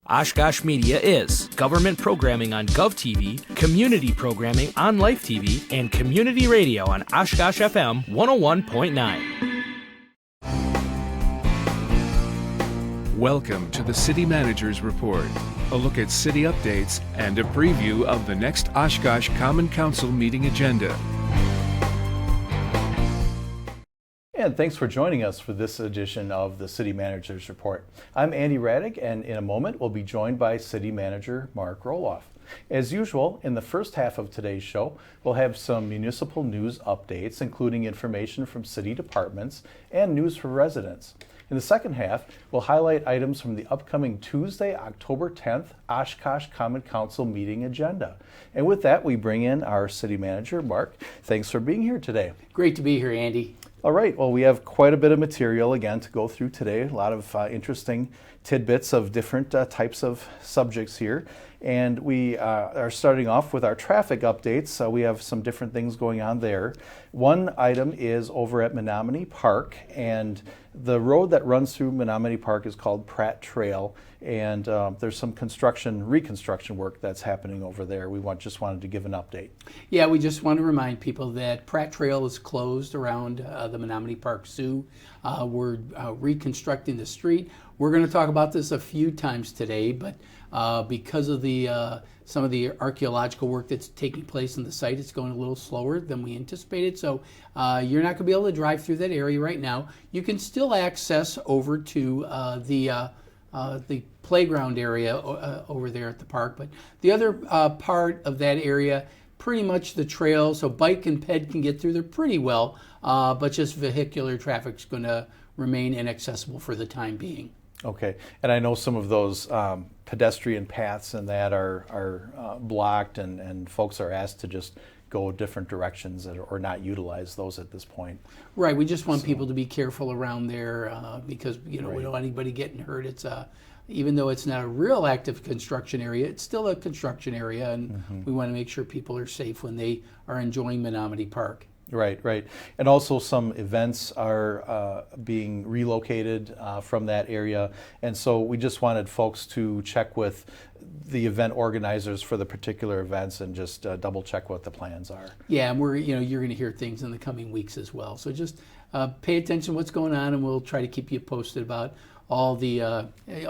Oshkosh Media is government programming on GovTV, community programming on Life TV, and community radio on Oshkosh FM 101.9. Welcome to the City Manager's Report, a look at city updates and a preview of the next Oshkosh Common Council meeting agenda. And thanks for joining us for this edition of the City Manager's Report. I'm Andy Raddick, and in a moment we'll be joined by City Manager Mark Roloff. As usual, in the first half of today's show, we'll have some municipal news updates, including information from city departments and news for residents. In the second half, we'll highlight items from the upcoming Tuesday, October 10th, Oshkosh Common Council meeting agenda. And with that, we bring in our City Manager, Mark. Thanks for being here today. Great to be here, Andy. All right, well, we have quite a bit of material again to go through today, a lot of interesting tidbits of different types of subjects here. And we are starting off with our traffic updates. We have some different things going on there. One item is over at Menominee Park, and the road that runs through Menominee Park is called Pratt Trail, and there's some reconstruction work that's happening over there. We just wanted to give an update. Yeah, we just want to remind people that Pratt Trail is closed around the Menominee Park Zoo. We're reconstructing the street. We're going to talk about this a few times today, but because of some of the archaeological work that's taking place in the site, it's going a little slower than we anticipated. So you're not going to be able to drive through that area right now. You can still access over to the playground area over there at the park, but the other part of that area, pretty much the trail, so bike and ped can get through there pretty well, but just vehicular traffic's going to remain inaccessible for the time being. Okay, and I know some of those pedestrian paths and that are blocked, and folks are asked to just go different directions or not utilize those at this point. Right, we just want people to be careful around there because we don't want anybody getting hurt. It's even though it's not a real active construction area, it's still a construction area, and we want to make sure people are safe when they are enjoying Menominee Park. Right. And also some events are being relocated from that area. And so we just wanted folks to check with the event organizers for the particular events and just double check what the plans are. Yeah, and you're going to hear things in the coming weeks as well. So just pay attention to what's going on, and we'll try to keep you posted about all the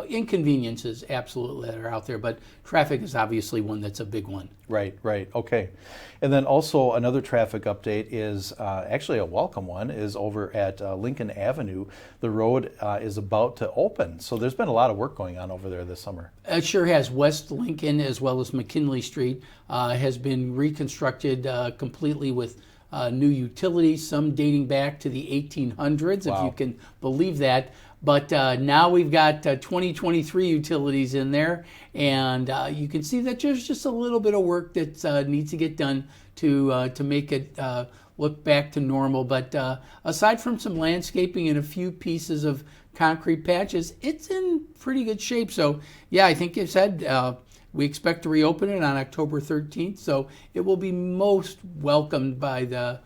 inconveniences absolutely that are out there, but traffic is obviously one that's a big one. Right, okay. And then also another traffic update is actually a welcome one, is over at Lincoln Avenue. The road is about to open, so there's been a lot of work going on over there this summer. It sure has. West Lincoln as well as McKinley Street has been reconstructed completely with new utilities, some dating back to the 1800s, Wow. if you can believe that. But now we've got 2023 utilities in there, and you can see that there's just a little bit of work that needs to get done to make it look back to normal. But aside from some landscaping and a few pieces of concrete patches, it's in pretty good shape. So, yeah, I think you said we expect to reopen it on October 13th, so it will be most welcomed by the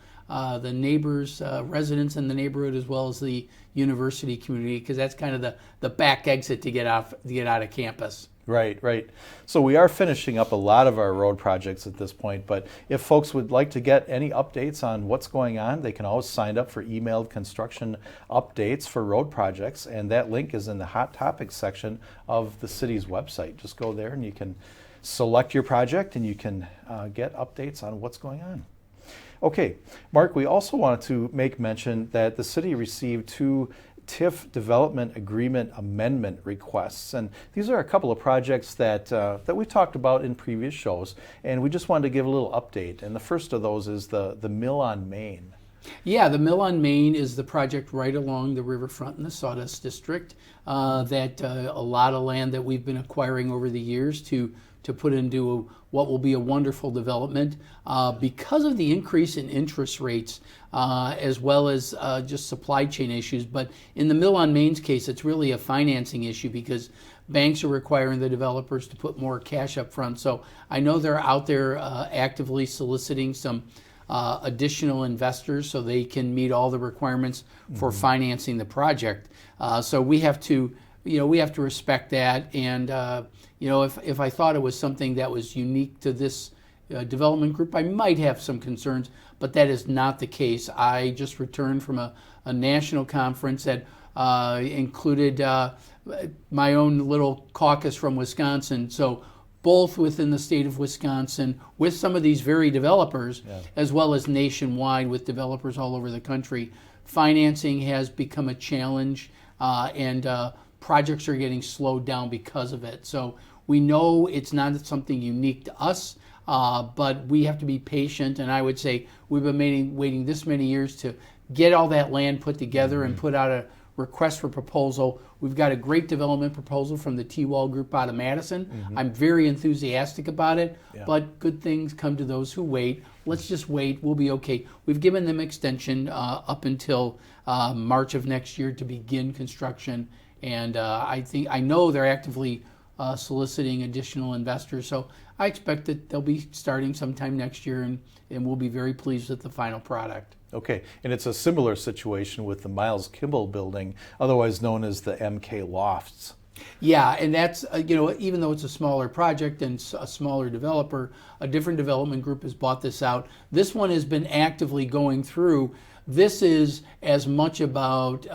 neighbors, residents in the neighborhood, as well as the university community, because that's kind of the back exit to get out of campus. Right. So we are finishing up a lot of our road projects at this point, but if folks would like to get any updates on what's going on, they can always sign up for emailed construction updates for road projects, and that link is in the Hot Topics section of the city's website. Just go there and you can select your project and you can get updates on what's going on. Okay, Mark, we also wanted to make mention that the city received 2 TIF development agreement amendment requests, and these are a couple of projects that we talked about in previous shows, and we just wanted to give a little update. And the first of those is the Mill on Main. Yeah, the Mill on Main is the project right along the riverfront in the Sawdust District. That a lot of land that we've been acquiring over the years to put into what will be a wonderful development. Because of the increase in interest rates, as well as just supply chain issues. But in the Mill on Main's case, it's really a financing issue because banks are requiring the developers to put more cash up front. So I know they're out there actively soliciting some additional investors so they can meet all the requirements for financing the project. So we have to we have to respect that. And if I thought it was something that was unique to this development group, I might have some concerns, but that is not the case. I just returned from a national conference that included my own little caucus from Wisconsin. So both within the state of Wisconsin with some of these very developers, as well as nationwide with developers all over the country. Financing has become a challenge, and projects are getting slowed down because of it. So we know it's not something unique to us, but we have to be patient. And I would say we've been waiting this many years to get all that land put together and put out a request for proposal. We've got a great development proposal from the T-Wall Group out of Madison. I'm very enthusiastic about it, but good things come to those who wait. Let's just wait. We'll be okay. We've given them extension up until March of next year to begin construction, and I know they're actively soliciting additional investors. So I expect that they'll be starting sometime next year, and we'll be very pleased with the final product. Okay, and it's a similar situation with the Miles Kimball building, otherwise known as the MK Lofts. Yeah, and that's, even though it's a smaller project and a smaller developer, a different development group has bought this out. This one has been actively going through. This is as much about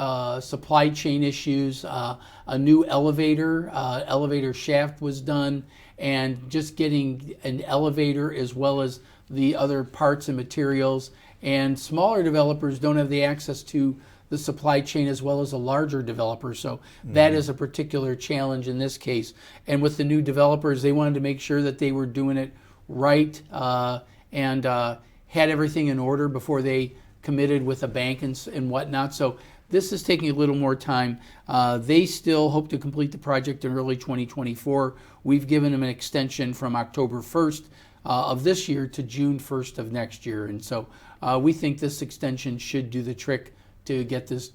supply chain issues, a new elevator shaft was done, and just getting an elevator as well as the other parts and materials. And smaller developers don't have the access to the supply chain as well as a larger developer. So that is a particular challenge in this case. And with the new developers, they wanted to make sure that they were doing it right and had everything in order before they committed with a bank and whatnot. So this is taking a little more time. They still hope to complete the project in early 2024. We've given them an extension from October 1st of this year to June 1st of next year. And so we think this extension should do the trick to get this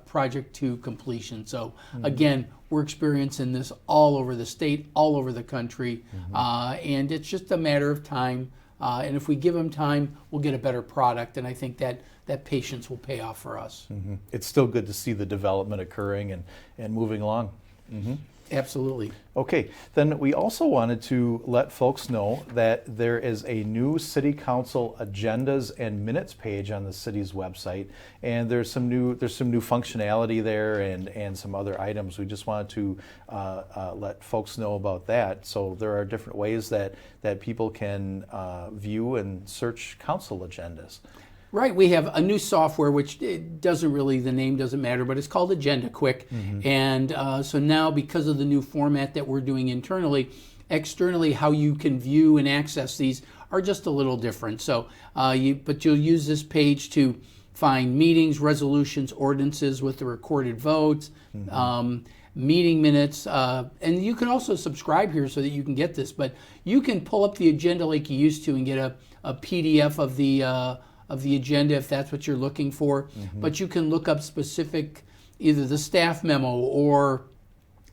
project to completion. So again, we're experiencing this all over the state, all over the country, and it's just a matter of time. And if we give them time, we'll get a better product, and I think that patience will pay off for us. It's still good to see the development occurring and moving along. Absolutely. Okay, then we also wanted to let folks know that there is a new City Council agendas and minutes page on the city's website, and there's some new functionality there and some other items. We just wanted to let folks know about that. So there are different ways that people can view and search council agendas. Right, we have a new software, which the name doesn't matter, but it's called Agenda Quick. And so now, because of the new format that we're doing internally, externally, how you can view and access these are just a little different. So, but you'll use this page to find meetings, resolutions, ordinances with the recorded votes, meeting minutes, and you can also subscribe here so that you can get this. But you can pull up the agenda like you used to and get a PDF of the agenda if that's what you're looking for. But you can look up specific, either the staff memo or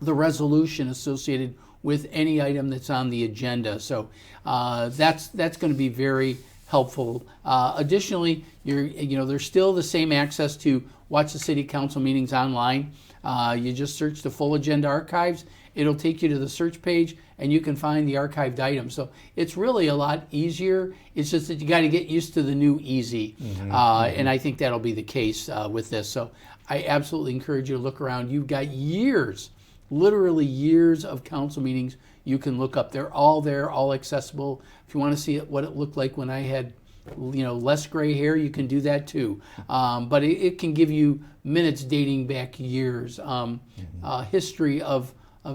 the resolution associated with any item that's on the agenda. So that's going to be very helpful. Additionally, there's still the same access to watch the city council meetings online. You just search the full agenda archives. It'll take you to the search page, and you can find the archived items. So it's really a lot easier. It's just that you got to get used to the new easy, and I think that'll be the case with this. So I absolutely encourage you to look around. You've got years, literally years of council meetings you can look up. They're all there, all accessible. If you want to see what it looked like when I had less gray hair, you can do that too. But it can give you minutes dating back years, history of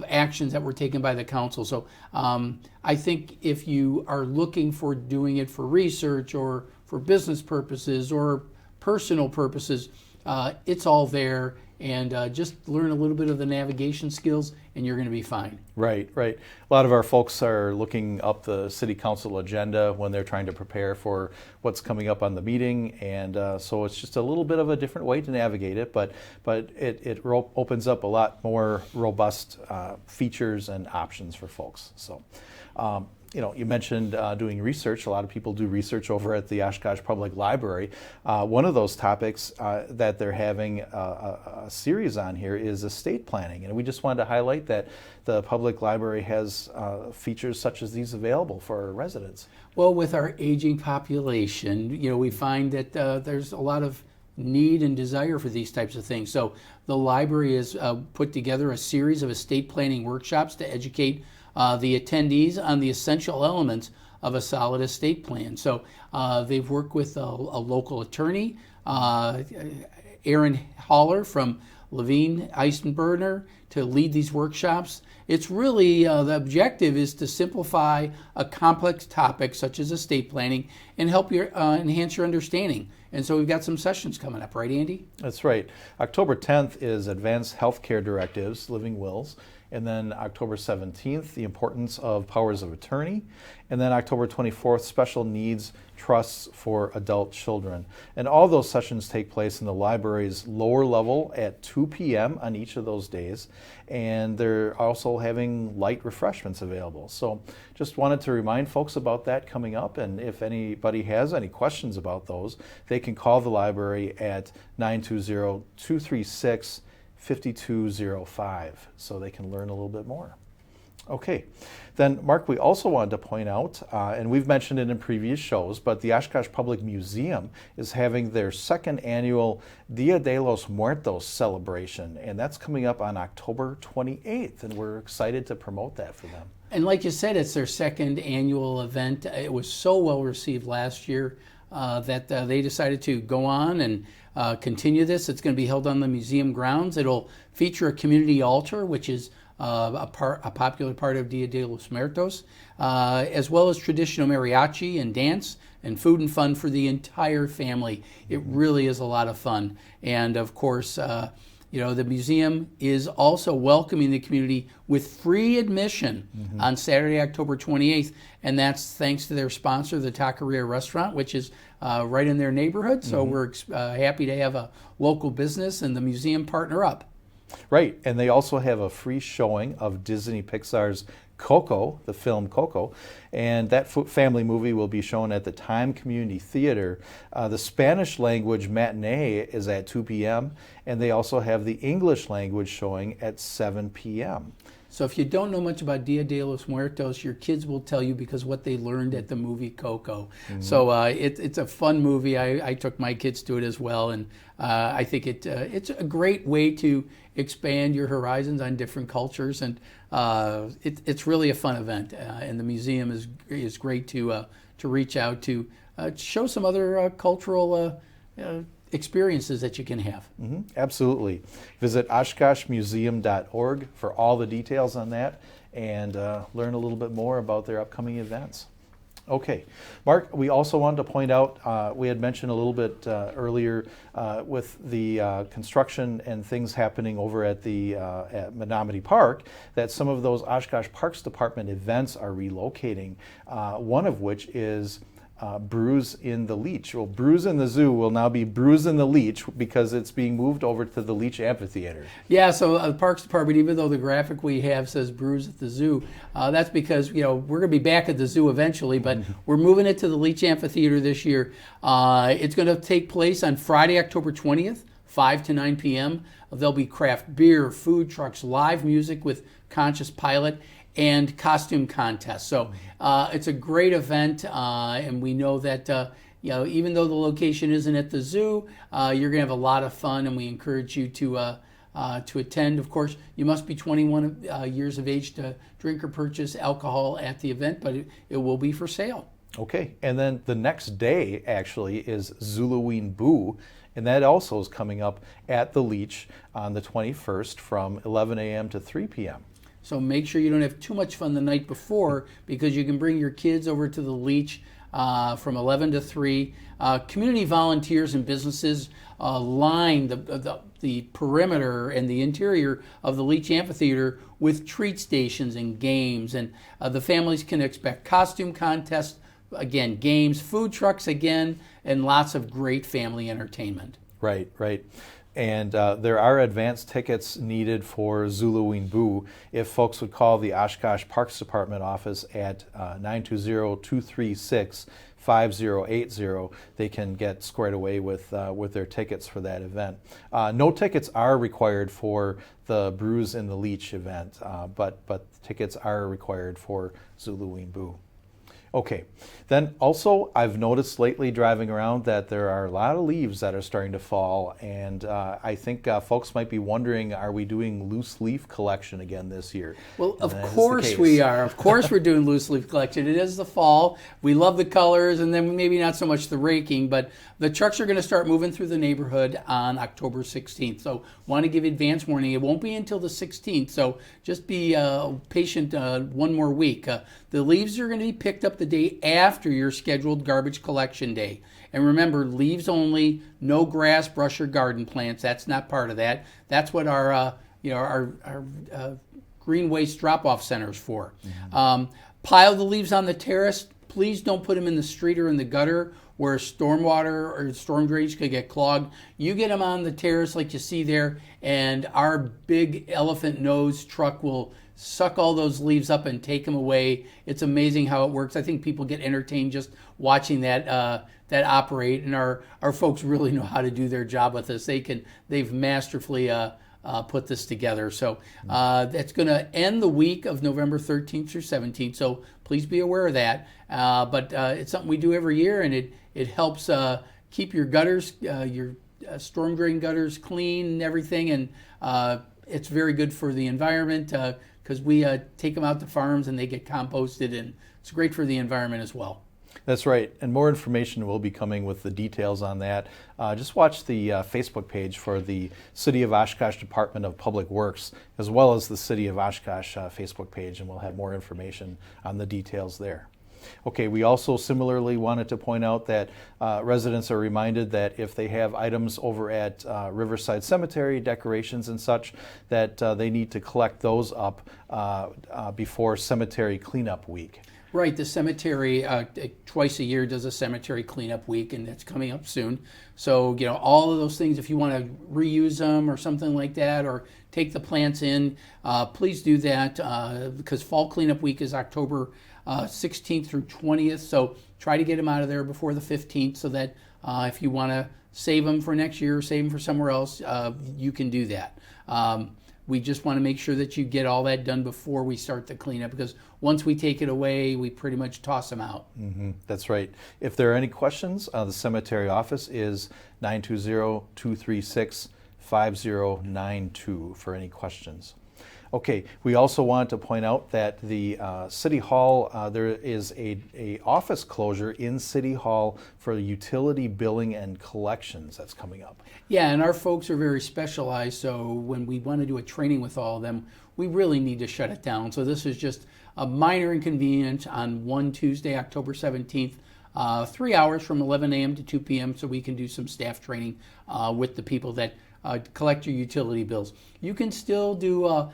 actions that were taken by the council. So I think if you are looking for doing it for research or for business purposes or personal purposes, it's all there. And just learn a little bit of the navigation skills, and you're going to be fine. Right. A lot of our folks are looking up the city council agenda when they're trying to prepare for what's coming up on the meeting, and so it's just a little bit of a different way to navigate it, but it opens up a lot more robust features and options for folks. So. You mentioned doing research. A lot of people do research over at the Oshkosh Public Library. One of those topics that they're having a series on here is estate planning, and we just wanted to highlight that the public library has features such as these available for our residents. Well, with our aging population, we find that there's a lot of need and desire for these types of things. So the library has put together a series of estate planning workshops to educate the attendees on the essential elements of a solid estate plan. So they've worked with a local attorney, Aaron Haller from Levine Eisenberger, to lead these workshops. It's really, the objective is to simplify a complex topic such as estate planning and help you enhance your understanding. And so we've got some sessions coming up, right, Andy? That's right. October 10th is Advanced Healthcare Directives, Living Wills. And then October 17th, the importance of powers of attorney. And then October 24th, special needs trusts for adult children. And all those sessions take place in the library's lower level at 2 p.m. on each of those days. And they're also having light refreshments available. So just wanted to remind folks about that coming up. And if anybody has any questions about those, they can call the library at 920-236-5205 so they can learn a little bit more. Okay, then Mark, we also wanted to point out, and we've mentioned it in previous shows, but the Oshkosh Public Museum is having their second annual Dia de los Muertos celebration, and that's coming up on October 28th, and we're excited to promote that for them. And like you said, it's their second annual event. It was so well received last year that they decided to go on and continue this. It's going to be held on the museum grounds. It'll feature a community altar, which is a popular part of Dia de los Muertos, as well as traditional mariachi and dance and food and fun for the entire family. It really is a lot of fun. And of course, the museum is also welcoming the community with free admission on Saturday, October 28th, and that's thanks to their sponsor, the Taqueria Restaurant, which is right in their neighborhood. So we're happy to have a local business and the museum partner up. Right, and they also have a free showing of Disney Pixar's Coco, the film Coco, and that family movie will be shown at the Time Community Theater. The Spanish language matinee is at 2 p.m., and they also have the English language showing at 7 p.m. So if you don't know much about Dia de los Muertos, your kids will tell you because what they learned at the movie Coco. So it's a fun movie. I took my kids to it as well, and I think it's a great way to expand your horizons on different cultures, and it's really a fun event. And the museum is great to reach out to show some other cultural experiences that you can have. Absolutely. Visit oshkoshmuseum.org for all the details on that and learn a little bit more about their upcoming events. Okay, Mark, we also wanted to point out, we had mentioned a little bit earlier with the construction and things happening over at the at Menominee Park, that some of those Oshkosh Parks Department events are relocating, one of which is Brews in the Leach. Well, Brews in the Zoo will now be Brews in the Leach because it's being moved over to the Leach Amphitheater. Yeah, so the Parks Department, even though the graphic we have says Brews at the Zoo, that's because we're going to be back at the zoo eventually, but we're moving it to the Leach Amphitheater this year. It's going to take place on Friday, October 20th, 5 to 9 p.m. There'll be craft beer, food trucks, live music with Conscious Pilot, and costume contests. So it's a great event, and we know that even though the location isn't at the zoo, you're going to have a lot of fun, and we encourage you to attend. Of course, you must be 21 years of age to drink or purchase alcohol at the event, but it will be for sale. Okay, and then the next day actually is Zulaween Boo, and that also is coming up at the Leach on the 21st from 11 a.m. to 3 p.m. So make sure you don't have too much fun the night before, because you can bring your kids over to the Leach from 11 to 3. Community volunteers and businesses line the perimeter and the interior of the Leach Amphitheater with treat stations and games. And the families can expect costume contests, again, games, food trucks again, and lots of great family entertainment. Right, right. And there are advance tickets needed for Zuluween Boo. If folks would call the Oshkosh Parks Department office at 920-236-5080, they can get squared away with their tickets for that event. No tickets are required for the Brews in the Leech event, but tickets are required for Zuluween Boo. Okay, then also I've noticed lately driving around that there are a lot of leaves that are starting to fall, and I think folks might be wondering, are we doing loose leaf collection again this year? Well, of course we are. Of course we're doing loose leaf collection. It is the fall. We love the colors, and then maybe not so much the raking, but the trucks are going to start moving through the neighborhood on October 16th. So want to give advance warning. It won't be until the 16th, so just be patient one more week. The leaves are going to be picked up the day after your scheduled garbage collection day. And remember, leaves only, no grass, brush, or garden plants. That's not part of that. That's what our green waste drop-off center is for. Mm-hmm. Pile the leaves on the terrace. Please don't put them in the street or in the gutter where stormwater or storm drainage could get clogged. You get them on the terrace like you see there, and our big elephant nose truck will suck all those leaves up and take them away. It's amazing how it works. I think people get entertained just watching that operate, and our folks really know how to do their job with this. They've masterfully put this together. So that's going to end the week of November 13th through 17th. So please be aware of that. But it's something we do every year, and it helps keep your gutters, your storm drain gutters clean and everything. And it's very good for the environment because we take them out to farms and they get composted, and it's great for the environment as well. That's right, and more information will be coming with the details on that. Just watch the Facebook page for the City of Oshkosh Department of Public Works, as well as the City of Oshkosh Facebook page, and we'll have more information on the details there. Okay, we also similarly wanted to point out that residents are reminded that if they have items over at Riverside Cemetery, decorations and such, that they need to collect those up before cemetery cleanup week. Right, the cemetery twice a year does a cemetery cleanup week, and that's coming up soon. So, all of those things, if you want to reuse them or something like that, or take the plants in, please do that because fall cleanup week is October 16th through 20th. So try to get them out of there before the 15th so that if you want to save them for next year or save them for somewhere else, you can do that. We just want to make sure that you get all that done before we start the cleanup, because once we take it away, we pretty much toss them out. Mm-hmm. That's right. If there are any questions, the cemetery office is 920-236-5092 for any questions. Okay, we also want to point out that the City Hall, there is a office closure in City Hall for utility billing and collections that's coming up. Yeah, and our folks are very specialized, so when we want to do a training with all of them, we really need to shut it down. So this is just a minor inconvenience on one Tuesday, October 17th, 3 hours from 11 a.m. to 2 p.m. so we can do some staff training with the people that collect your utility bills. You can still do,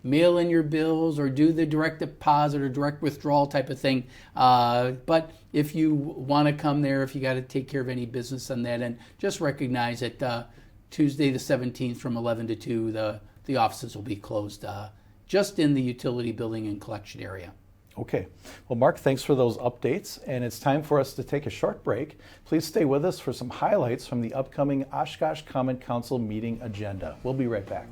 mail in your bills or do the direct deposit or direct withdrawal type of thing. But if you want to come there, if you got to take care of any business on that end, just recognize that Tuesday the 17th from 11 to 2, the offices will be closed just in the utility billing and collection area. Okay. Well, Mark, thanks for those updates, and it's time for us to take a short break. Please stay with us for some highlights from the upcoming Oshkosh Common Council meeting agenda. We'll be right back.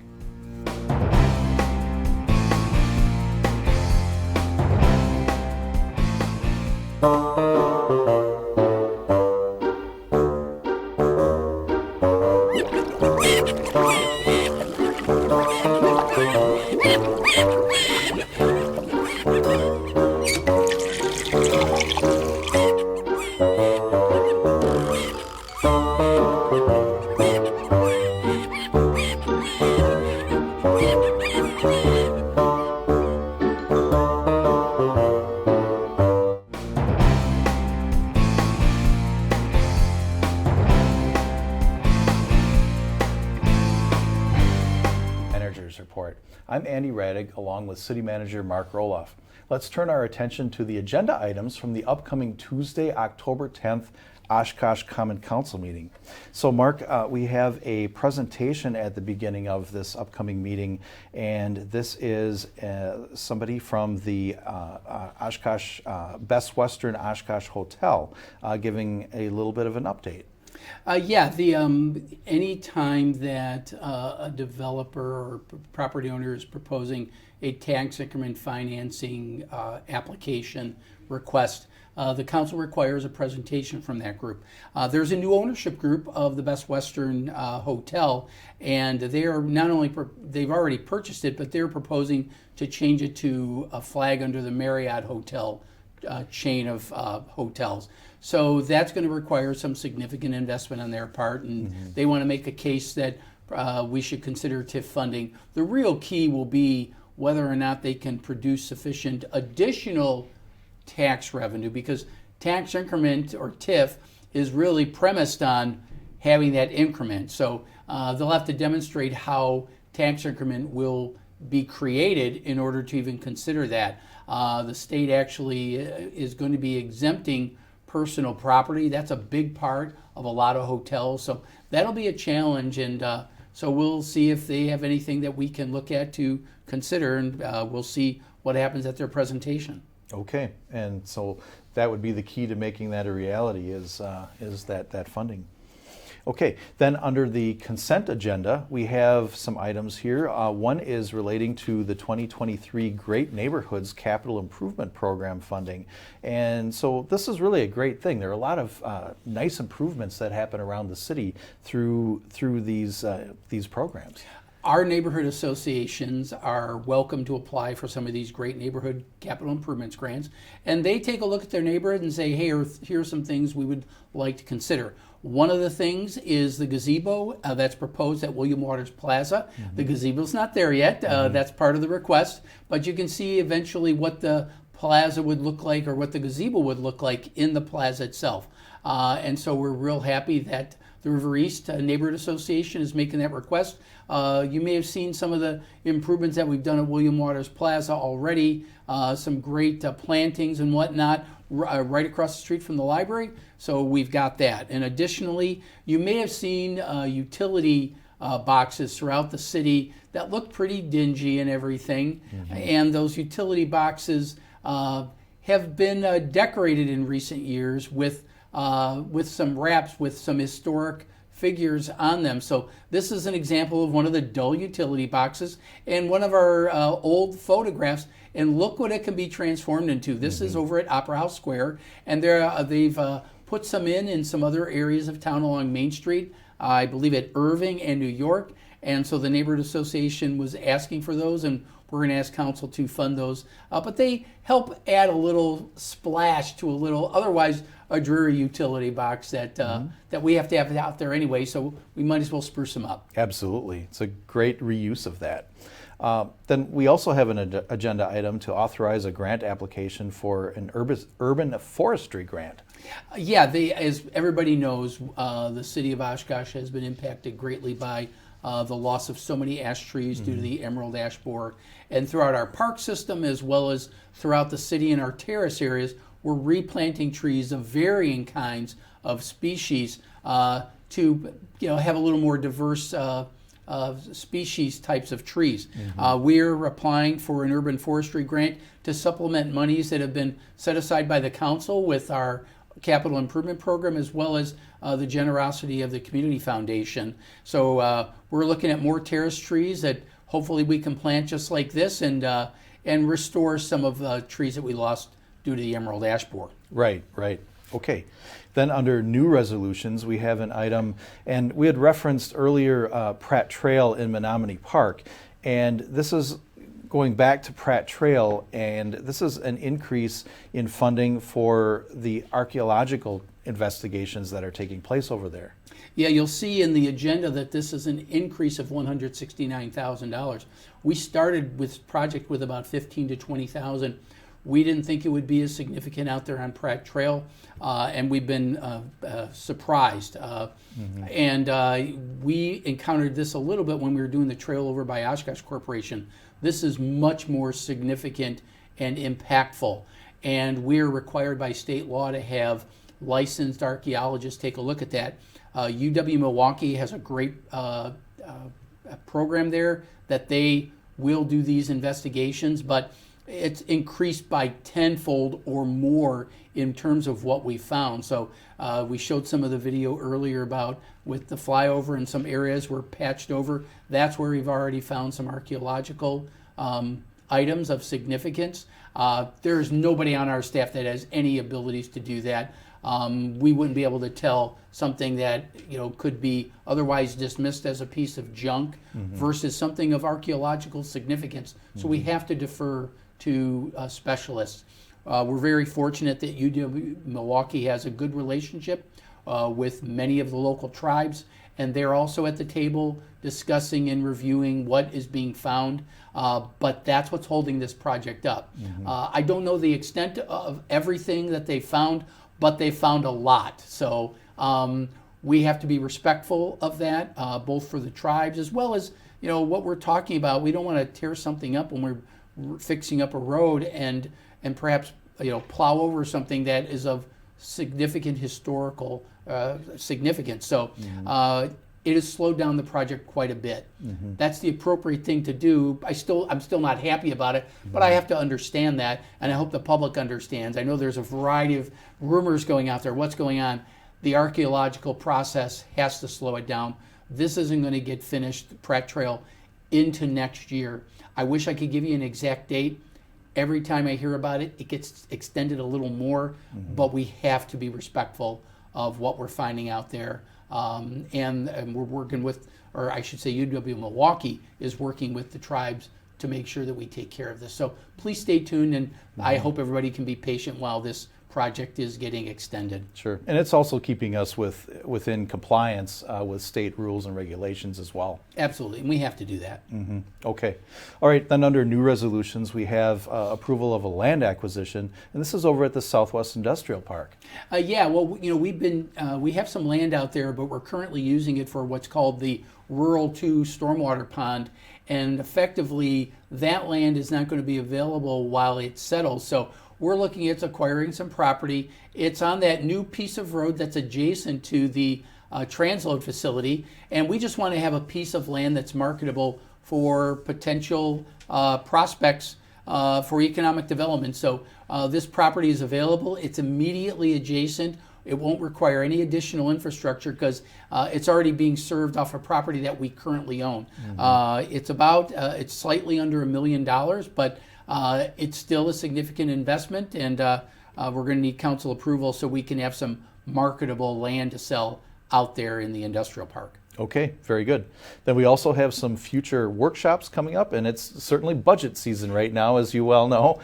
Report. I'm Andy Radig, along with City Manager Mark Roloff. Let's turn our attention to the agenda items from the upcoming Tuesday, October 10th Oshkosh Common Council meeting. So Mark, we have a presentation at the beginning of this upcoming meeting, and this is somebody from the Oshkosh, Best Western Oshkosh Hotel giving a little bit of an update. Any time that a developer or property owner is proposing a tax increment financing application request, the council requires a presentation from that group. There's a new ownership group of the Best Western Hotel, and they are not only they've already purchased it, but they're proposing to change it to a flag under the Marriott Hotel chain of hotels. So that's going to require some significant investment on their part, and they want to make a case that we should consider TIF funding. The real key will be whether or not they can produce sufficient additional tax revenue, because tax increment or TIF is really premised on having that increment. So they'll have to demonstrate how tax increment will be created in order to even consider that. The state actually is going to be exempting personal property. That's a big part of a lot of hotels. So that'll be a challenge, and so we'll see if they have anything that we can look at to consider, and we'll see what happens at their presentation. Okay, and so that would be the key to making that a reality is that funding. Okay, then under the consent agenda, we have some items here. One is relating to the 2023 Great Neighborhoods Capital Improvement Program funding. And so this is really a great thing. There are a lot of nice improvements that happen around the city through these programs. Our neighborhood associations are welcome to apply for some of these great neighborhood capital improvements grants, and they take a look at their neighborhood and say, hey, here are some things we would like to consider. One of the things is the gazebo that's proposed at William Waters Plaza. The gazebo's not there yet. That's part of the request, but you can see eventually what the plaza would look like, or what the gazebo would look like in the plaza itself. And so we're real happy that the River East Neighborhood Association is making that request. You may have seen some of the improvements that we've done at William Waters Plaza already, some great plantings and whatnot right across the street from the library. So we've got that. And additionally, you may have seen utility boxes throughout the city that look pretty dingy and everything. And those utility boxes have been decorated in recent years with some wraps with some historic figures on them. So this is an example of one of the dull utility boxes and one of our old photographs, and look what it can be transformed into. This is over at Opera House Square, and they've put some in some other areas of town along Main Street, I believe at Irving and New York, and so the Neighborhood Association was asking for those, and we're going to ask council to fund those. But they help add a little splash to a little, otherwise a dreary utility box that that we have to have out there anyway, so we might as well spruce them up. Absolutely. It's a great reuse of that. Then we also have an agenda item to authorize a grant application for an urban forestry grant. As everybody knows, the city of Oshkosh has been impacted greatly by the loss of so many ash trees due to the emerald ash borer. And throughout our park system, as well as throughout the city and our terrace areas, we're replanting trees of varying kinds of species to have a little more diverse species types of trees. We're applying for an urban forestry grant to supplement monies that have been set aside by the council with our capital improvement program, as well as the generosity of the community foundation. So we're looking at more terrace trees that hopefully we can plant just like this, and restore some of the trees that we lost due to the emerald ash borer. Right. Okay. Then under new resolutions, we have an item, and we had referenced earlier Pratt Trail in Menominee Park, and this is going back to Pratt Trail, and this is an increase in funding for the archaeological investigations that are taking place over there. Yeah, you'll see in the agenda that this is an increase of $169,000. We started with project with about 15 to 20,000. We didn't think it would be as significant out there on Pratt Trail, and we've been surprised. And we encountered this a little bit when we were doing the trail over by Oshkosh Corporation. This is much more significant and impactful, and we're required by state law to have licensed archaeologists take a look at that. UW-Milwaukee has a great program there that they will do these investigations, but it's increased by tenfold or more in terms of what we found. So we showed some of the video earlier about with the flyover and some areas were patched over. That's where we've already found some archaeological items of significance. There's nobody on our staff that has any abilities to do that. We wouldn't be able to tell something that could be otherwise dismissed as a piece of junk versus something of archaeological significance. So we have to defer to specialists. We're very fortunate that UW-Milwaukee has a good relationship with many of the local tribes, and they're also at the table discussing and reviewing what is being found, but that's what's holding this project up. I don't know the extent of everything that they found, but they found a lot. So we have to be respectful of that, both for the tribes as well as what we're talking about. We don't want to tear something up when we're fixing up a road and perhaps plow over something that is of significant historical significance. So it has slowed down the project quite a bit. That's the appropriate thing to do. I'm still not happy about it, but I have to understand that, and I hope the public understands. I know there's a variety of rumors going out there. What's going on? The archaeological process has to slow it down. This isn't going to get finished, the Pratt Trail, into next year. I wish I could give you an exact date. Every time I hear about it, it gets extended a little more, but we have to be respectful of what we're finding out there. And we're working with, or I should say UW-Milwaukee is working with the tribes to make sure that we take care of this. So please stay tuned, and I hope everybody can be patient while this project is getting extended. Sure, and it's also keeping us within compliance with state rules and regulations as well. Absolutely, and we have to do that. Okay. All right, then under new resolutions, we have approval of a land acquisition, and this is over at the Southwest Industrial Park. Yeah, well, we have some land out there, but we're currently using it for what's called the Rural 2 Stormwater Pond, and effectively that land is not going to be available while it settles. So we're looking at acquiring some property. It's on that new piece of road that's adjacent to the transload facility, and we just want to have a piece of land that's marketable for potential prospects for economic development. So this property is available. It's immediately adjacent. It won't require any additional infrastructure because it's already being served off a property that we currently own. It's slightly under $1 million, but it's still a significant investment, and we're going to need council approval so we can have some marketable land to sell out there in the industrial park. Okay, very good. Then we also have some future workshops coming up, and it's certainly budget season right now, as you well know.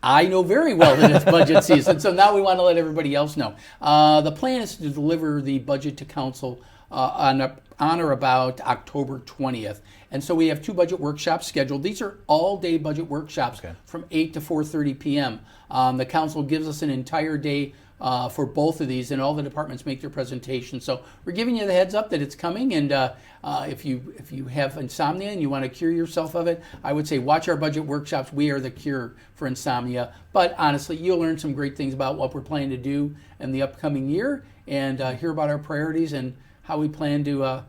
I know very well that it's budget season, so now we want to let everybody else know. The plan is to deliver the budget to council on or about October 20th. And so we have 2 budget workshops scheduled. These are all-day budget workshops from 8 to 4:30 p.m. The council gives us an entire day for both of these, and all the departments make their presentations. So we're giving you the heads up that it's coming, and if you have insomnia and you want to cure yourself of it, I would say watch our budget workshops. We are the cure for insomnia. But honestly, you'll learn some great things about what we're planning to do in the upcoming year, and hear about our priorities and how we plan to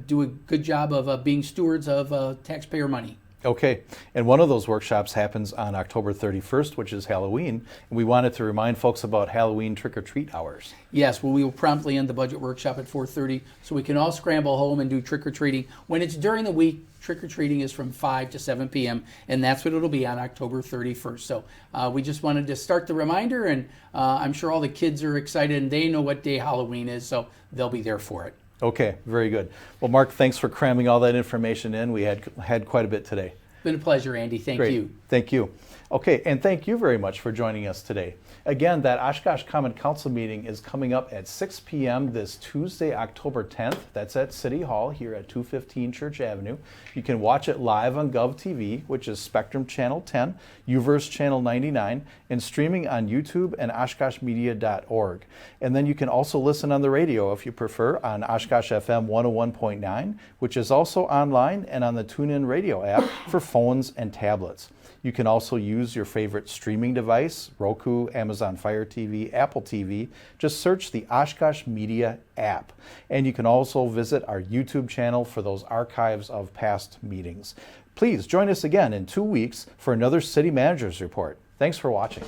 do a good job of being stewards of taxpayer money. Okay, and one of those workshops happens on October 31st, which is Halloween, and we wanted to remind folks about Halloween trick-or-treat hours. Yes, well, we will promptly end the budget workshop at 4:30 so we can all scramble home and do trick-or-treating. When it's during the week, trick-or-treating is from 5 to 7 p.m., and that's what it'll be on October 31st. So we just wanted to start the reminder, and I'm sure all the kids are excited, and they know what day Halloween is, so they'll be there for it. Okay, very good. Well, Mark, thanks for cramming all that information in. We had quite a bit today. Been a pleasure, Andy. Thank you. Thank you. Okay, and thank you very much for joining us today. Again, that Oshkosh Common Council meeting is coming up at 6 p.m. this Tuesday, October 10th. That's at City Hall here at 215 Church Avenue. You can watch it live on GovTV, which is Spectrum Channel 10, UVerse Channel 99, and streaming on YouTube and OshkoshMedia.org. And then you can also listen on the radio if you prefer on Oshkosh FM 101.9, which is also online and on the TuneIn Radio app for phones and tablets. You can also use your favorite streaming device, Roku, Amazon Fire TV, Apple TV. Just search the Oshkosh Media app. And you can also visit our YouTube channel for those archives of past meetings. Please join us again in 2 weeks for another City Managers Report. Thanks for watching.